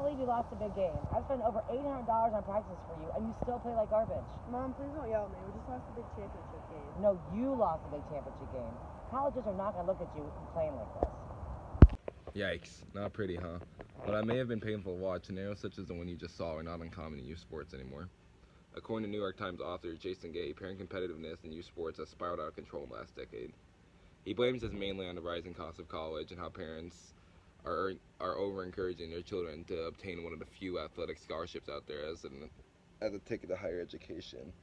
believe you lost a big game. I spent over $800 on practice for you, and you still play like garbage. Mom, please don't yell at me. We just lost the big championship game. No, you lost a big championship game. Colleges are not going to look at you playing like this. Yikes, not pretty, huh? But I may have been painful to watch. Scenarios such as the one you just saw are not uncommon in youth sports anymore. According to New York Times author Jason Gay, parent competitiveness in youth sports has spiraled out of control in the last decade. He blames this mainly on the rising cost of college and how parents are over-encouraging their children to obtain one of the few athletic scholarships out there as a ticket to higher education.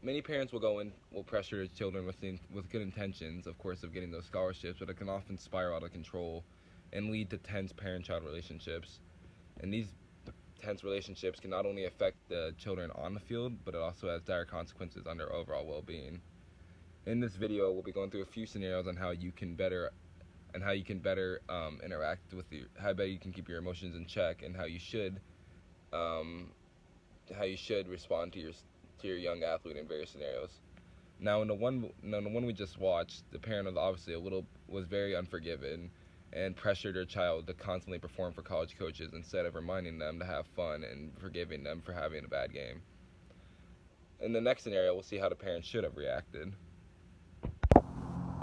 Many parents will pressure their children with good intentions, of course, of getting those scholarships, but it can often spiral out of control and lead to tense parent-child relationships. And these tense relationships can not only affect the children on the field, but it also has dire consequences on their overall well-being. In this video, we'll be going through a few scenarios on how you can better interact with how better you can keep your emotions in check, and how you should respond to your young athlete in various scenarios. Now, in the one we just watched, the parent was very unforgiving and pressured their child to constantly perform for college coaches instead of reminding them to have fun and forgiving them for having a bad game. In the next scenario, we'll see how the parent should have reacted.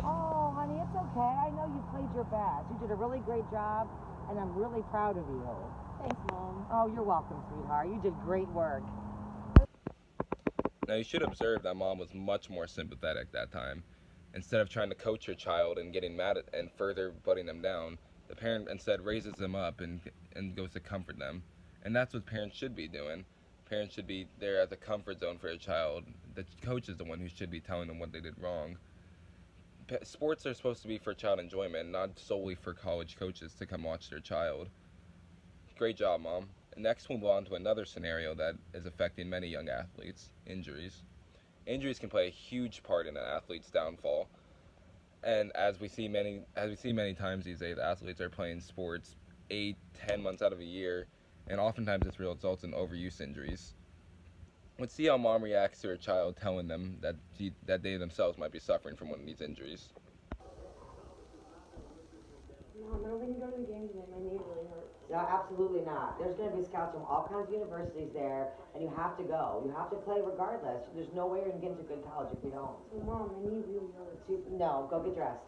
Oh, honey, it's okay. I know you played your best. You did a really great job, and I'm really proud of you. Thanks, Mom. Oh, you're welcome, sweetheart. You did great work. Now, you should observe that Mom was much more sympathetic that time. Instead of trying to coach her child and getting mad at and further putting them down, the parent instead raises them up and goes to comfort them. And that's what parents should be doing. Parents should be there as a comfort zone for their child. The coach is the one who should be telling them what they did wrong. Sports are supposed to be for child enjoyment, not solely for college coaches to come watch their child. Great job, Mom. Next, we'll move on to another scenario that is affecting many young athletes: injuries. Injuries can play a huge part in an athlete's downfall, and as we see many times these days, athletes are playing sports 8-10 months out of a year, and oftentimes this results in overuse injuries. Let's see how Mom reacts to her child telling them that they themselves might be suffering from one of these injuries. Mom, I don't think I'm going to the game today. My knee really hurts. No, absolutely not. There's going to be scouts from all kinds of universities there, and you have to go. You have to play regardless. There's no way you're going to get into good college if you don't. Well, Mom, my knee really hurts. No, go get dressed.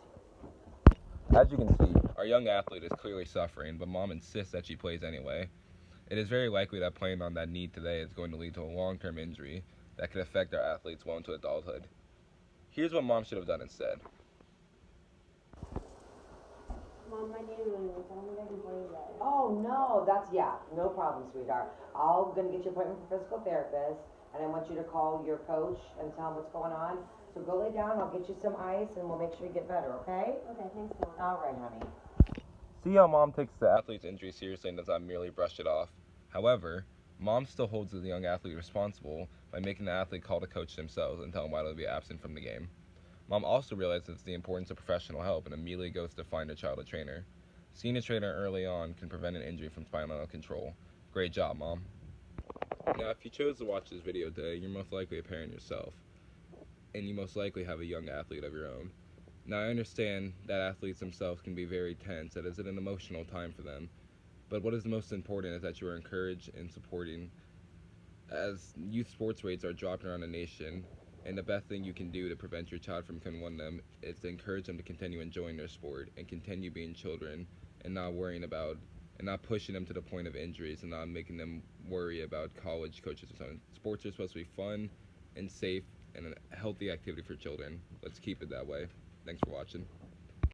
As you can see, our young athlete is clearly suffering, but Mom insists that she plays anyway. It is very likely that playing on that knee today is going to lead to a long-term injury that could affect our athletes well into adulthood. Here's what Mom should have done instead. Mom, my knee really hurts. I don't think I can play today. Oh, no, no problem, sweetheart. I'm going to get you an appointment for physical therapist, and I want you to call your coach and tell him what's going on. So go lay down, I'll get you some ice, and we'll make sure you get better, okay? Okay, thanks, Mom. All right, honey. See how Mom takes the athlete's injury seriously and does not merely brush it off. However, Mom still holds the young athlete responsible by making the athlete call the coach themselves and tell him why they'll be absent from the game. Mom also realizes the importance of professional help and immediately goes to find her child a trainer. Seeing a trainer early on can prevent an injury from spiraling out of control. Great job, Mom. Now, if you chose to watch this video today, you're most likely a parent yourself, and you most likely have a young athlete of your own. Now, I understand that athletes themselves can be very tense, that is an emotional time for them, but what is most important is that you are encouraged and supporting. As youth sports rates are dropping around the nation, and the best thing you can do to prevent your child from becoming one of them is to encourage them to continue enjoying their sport and continue being children and not worrying about and not pushing them to the point of injuries and not making them worry about college coaches or something. Sports are supposed to be fun and safe and a healthy activity for children. Let's keep it that way. Thanks for watching.